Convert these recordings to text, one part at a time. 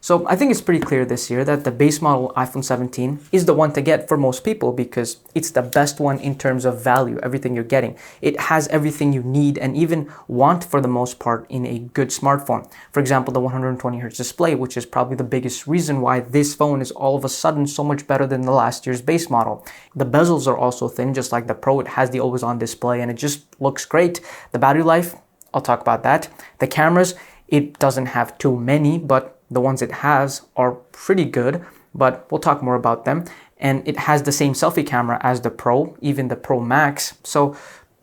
So I think it's pretty clear this year that the base model iPhone 17 is the one to get for most people because it's the best one in terms of value, everything you're getting. It has everything you need and even want for the most part in a good smartphone. For example, the 120 Hz display, which is probably the biggest reason why this phone is all of a sudden so much better than the last year's base model. The bezels are also thin, just like the Pro. It has the always on display and it just looks great. The battery life, I'll talk about that. The cameras, it doesn't have too many, but the ones it has are pretty good, but we'll talk more about them. And it has the same selfie camera as the Pro, even the Pro Max. So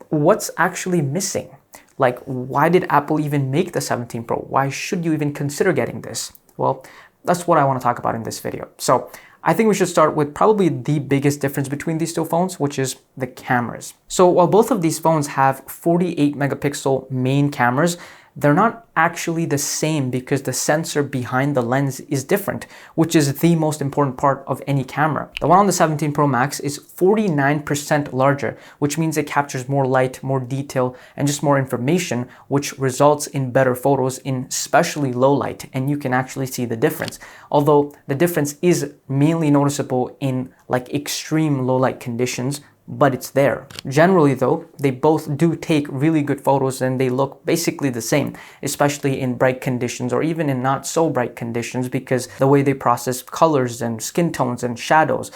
what's actually missing? Like, why did Apple even make the 17 Pro? Why should you even consider getting this? Well, that's what I want to talk about in this video. So I think we should start with probably the biggest difference between these two phones, which is the cameras. So while both of these phones have 48 megapixel main cameras, they're not actually the same because the sensor behind the lens is different, which is the most important part of any camera. The one on the 17 Pro Max is 49% larger, which means it captures more light, more detail, and just more information, which results in better photos in especially low light, and you can actually see the difference. Although the difference is mainly noticeable in like extreme low light conditions, but it's there. Generally though, they both do take really good photos and they look basically the same, especially in bright conditions or even in not so bright conditions, because the way they process colors and skin tones and shadows,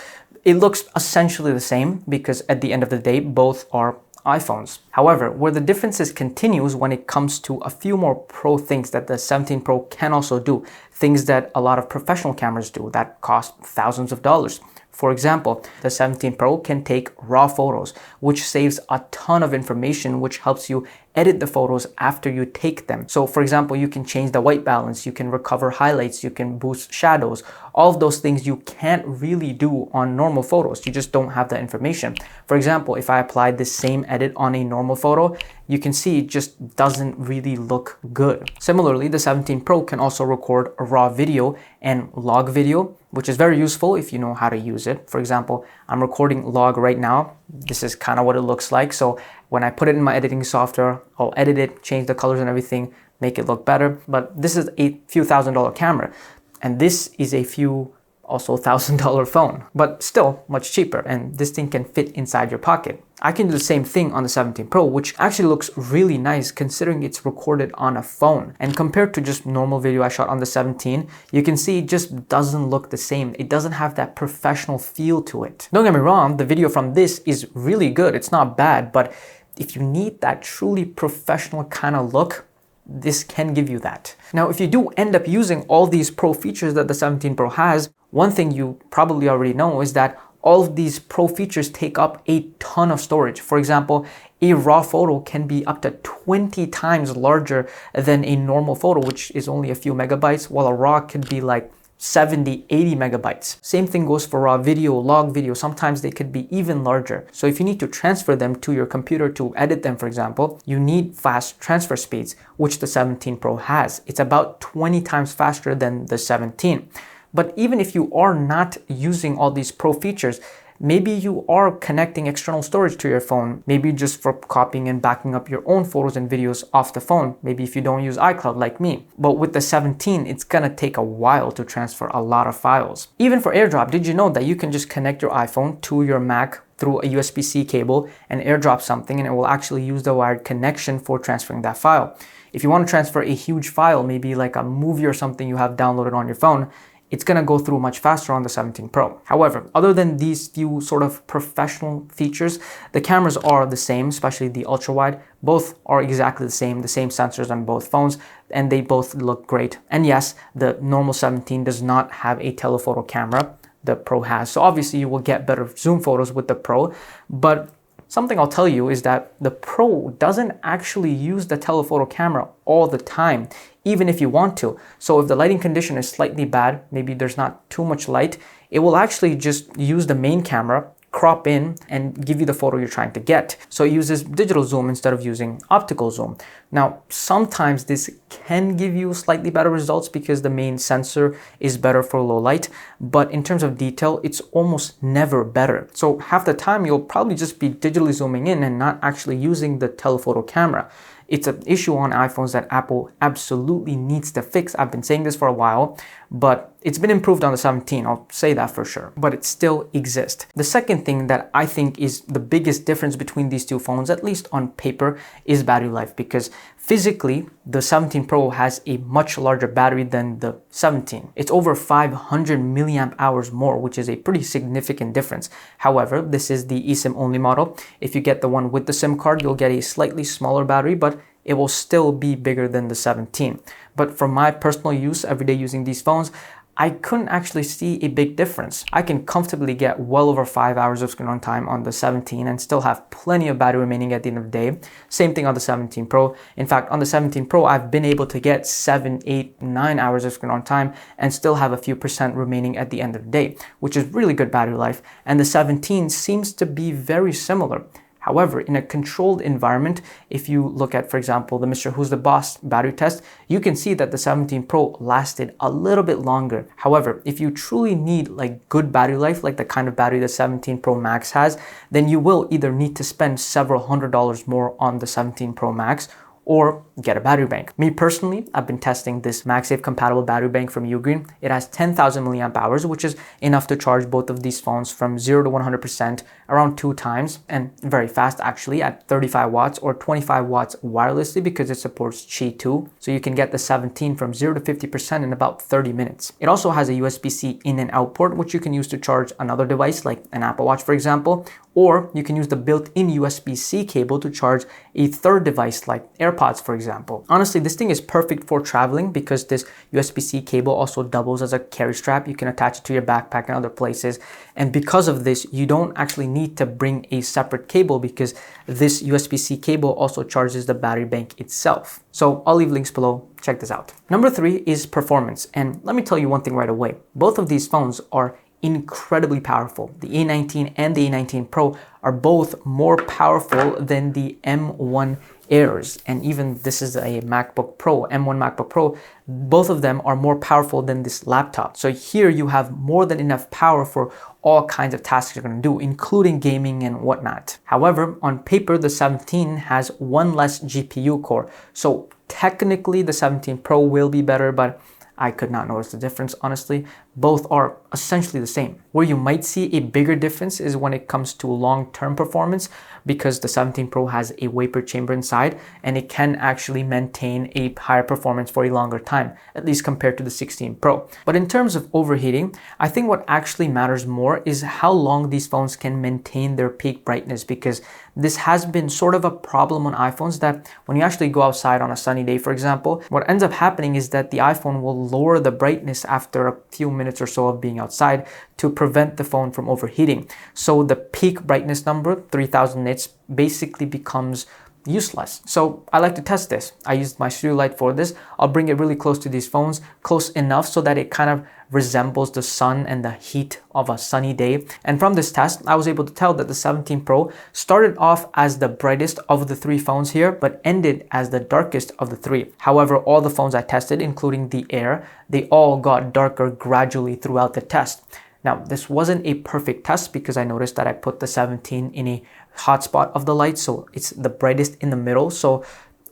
it looks essentially the same because at the end of the day, both are iPhones. However, where the differences continues when it comes to a few more pro things that the 17 Pro can also do, things that a lot of professional cameras do that cost thousands of dollars. For example, the 17 Pro can take raw photos, which saves a ton of information, which helps you edit the photos after you take them. So for example, you can change the white balance, you can recover highlights, you can boost shadows, all of those things you can't really do on normal photos. You just don't have that information. For example, if I applied the same edit on a normal photo, you can see it just doesn't really look good. Similarly, the 17 Pro can also record a raw video and log video, which is very useful if you know how to use it. For example, I'm recording log right now. This is kind of what it looks like. So when I put it in my editing software, I'll edit it, change the colors and everything, make it look better. But this is a few $1,000 camera. And this is a few also $1,000 phone, but still much cheaper. And this thing can fit inside your pocket. I can do the same thing on the 17 Pro, which actually looks really nice considering it's recorded on a phone. And compared to just normal video I shot on the 17, you can see it just doesn't look the same. It doesn't have that professional feel to it. Don't get me wrong, the video from this is really good. It's not bad, but if you need that truly professional kind of look, this can give you that. Now, if you do end up using all these pro features that the 17 Pro has, one thing you probably already know is that all of these pro features take up a ton of storage. For example, a raw photo can be up to 20 times larger than a normal photo, which is only a few megabytes, while a raw could be like 70, 80 megabytes. Same thing goes for raw video, log video. Sometimes they could be even larger. So if you need to transfer them to your computer to edit them, for example, you need fast transfer speeds, which the 17 Pro has. It's about 20 times faster than the 17. But even if you are not using all these pro features, maybe you are connecting external storage to your phone, maybe just for copying and backing up your own photos and videos off the phone, maybe if you don't use iCloud like me. But with the 17, it's gonna take a while to transfer a lot of files. Even for AirDrop, did you know that you can just connect your iPhone to your Mac through a USB-C cable and AirDrop something, and it will actually use the wired connection for transferring that file. If you want to transfer a huge file, maybe like a movie or something you have downloaded on your phone, it's gonna go through much faster on the 17 Pro. However, other than these few sort of professional features, the cameras are the same, especially the ultra-wide. Both are exactly the same sensors on both phones, and they both look great. And yes, the normal 17 does not have a telephoto camera. The Pro has. So obviously you will get better zoom photos with the Pro, but something I'll tell you is that the Pro doesn't actually use the telephoto camera all the time, even if you want to. So if the lighting condition is slightly bad, maybe there's not too much light, it will actually just use the main camera, crop in, and give you the photo you're trying to get. So it uses digital zoom instead of using optical zoom. Now, sometimes this can give you slightly better results because the main sensor is better for low light, but in terms of detail, it's almost never better. So half the time you'll probably just be digitally zooming in and not actually using the telephoto camera. It's an issue on iPhones that Apple absolutely needs to fix. I've been saying this for a while, but it's been improved on the 17, I'll say that for sure, but it still exists. The second thing that I think is the biggest difference between these two phones, at least on paper, is battery life, because physically, the 17 Pro has a much larger battery than the 17. It's over 500 milliamp hours more, which is a pretty significant difference. However, this is the eSIM only model. If you get the one with the SIM card, you'll get a slightly smaller battery, but it will still be bigger than the 17. But for my personal use, everyday using these phones, I couldn't actually see a big difference. I can comfortably get well over 5 hours of screen on time on the 17 and still have plenty of battery remaining at the end of the day. Same thing on the 17 Pro. In fact, on the 17 Pro, I've been able to get 7, 8, 9 hours of screen on time and still have a few percent remaining at the end of the day, which is really good battery life. And the 17 seems to be very similar. However, in a controlled environment, if you look at, for example, the Mr. Who's the Boss battery test, you can see that the 17 Pro lasted a little bit longer. However, if you truly need like good battery life, like the kind of battery the 17 Pro Max has, then you will either need to spend several $100s more on the 17 Pro Max or get a battery bank. Me personally, I've been testing this MagSafe compatible battery bank from Ugreen. It has 10,000 milliamp hours, which is enough to charge both of these phones from 0 to 100% around 2 times, and very fast actually at 35 watts or 25 watts wirelessly because it supports Qi 2. So you can get the 17 from 0 to 50% in about 30 minutes. It also has a USB-C in and out port, which you can use to charge another device like an Apple Watch, for example, or you can use the built-in USB-C cable to charge a third device like AirPods, for example. Honestly, this thing is perfect for traveling because this USB-C cable also doubles as a carry strap. You can attach it to your backpack and other places. And because of this, you don't actually need to bring a separate cable because this USB-C cable also charges the battery bank itself. So I'll leave links below. Check this out. Number 3 is performance. And let me tell you one thing right away. Both of these phones are incredibly powerful. The A19 and the A19 Pro are both more powerful than the M1 Airs, and even this is a MacBook Pro, M1 MacBook Pro. Both of them are more powerful than this laptop. So here you have more than enough power for all kinds of tasks you're going to do, including gaming and whatnot. However, on paper, the 17 has one less GPU core. So technically the 17 Pro will be better, but I could not notice the difference, honestly. Both are essentially the same. Where you might see a bigger difference is when it comes to long-term performance, because the 17 Pro has a vapor chamber inside and it can actually maintain a higher performance for a longer time, at least compared to the 16 Pro. But in terms of overheating, I think what actually matters more is how long these phones can maintain their peak brightness, because this has been sort of a problem on iPhones that when you actually go outside on a sunny day, for example, what ends up happening is that the iPhone will lower the brightness after a few minutes or so of being outside to prevent the phone from overheating. So the peak brightness number, 3000 nits, basically becomes useless. So I like to test this. I used my studio light for this. I'll bring it really close to these phones, close enough so that it kind of resembles the sun and the heat of a sunny day. And from this test, I was able to tell that the 17 Pro started off as the brightest of the 3 phones here, but ended as the darkest of the 3. However, all the phones I tested, including the Air, they all got darker gradually throughout the test. Now, this wasn't a perfect test because I noticed that I put the 17 in a hotspot of the light, so it's the brightest in the middle. So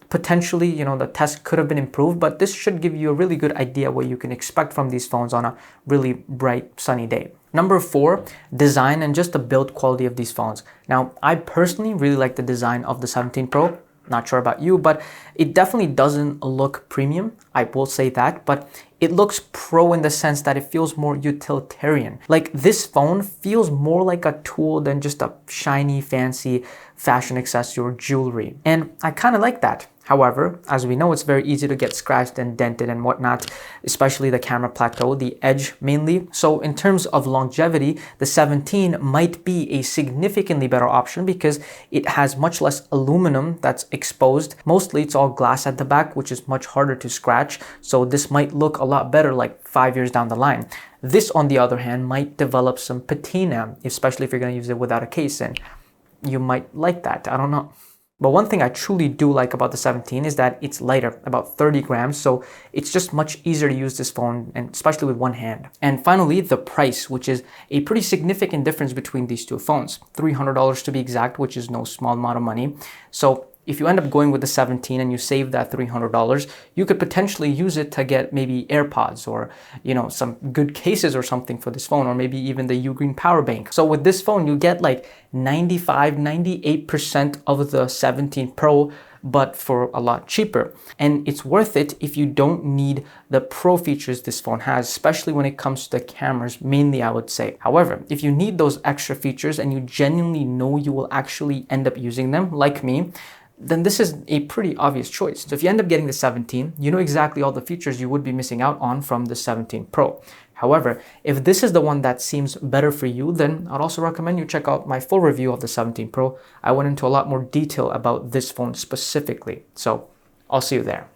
potentially, the test could have been improved, but this should give you a really good idea what you can expect from these phones on a really bright, sunny day. Number 4, design and just the build quality of these phones. Now, I personally really like the design of the 17 Pro. Not sure about you, but it definitely doesn't look premium. I will say that, but it looks pro in the sense that it feels more utilitarian. Like this phone feels more like a tool than just a shiny, fancy fashion accessory or jewelry. And I kind of like that. However, as we know, it's very easy to get scratched and dented and whatnot, especially the camera plateau, the edge mainly. So in terms of longevity, the 17 might be a significantly better option because it has much less aluminum that's exposed. Mostly it's all glass at the back, which is much harder to scratch. So this might look a lot better like 5 years down the line. This, on the other hand, might develop some patina, especially if you're going to use it without a case, and you might like that. I don't know. But one thing I truly do like about the 17 is that it's lighter, about 30 grams, so it's just much easier to use this phone, and especially with one hand. And finally, the price, which is a pretty significant difference between these two phones. $300 to be exact, which is no small amount of money. So if you end up going with the 17 and you save that $300, you could potentially use it to get maybe AirPods or, some good cases or something for this phone, or maybe even the Ugreen power bank. So with this phone, you get like 98% of the 17 Pro, but for a lot cheaper. And it's worth it if you don't need the pro features this phone has, especially when it comes to the cameras, mainly I would say. However, if you need those extra features and you genuinely know you will actually end up using them, like me, then this is a pretty obvious choice. So if you end up getting the 17, you know exactly all the features you would be missing out on from the 17 Pro. However, if this is the one that seems better for you, then I'd also recommend you check out my full review of the 17 Pro. I went into a lot more detail about this phone specifically. So I'll see you there.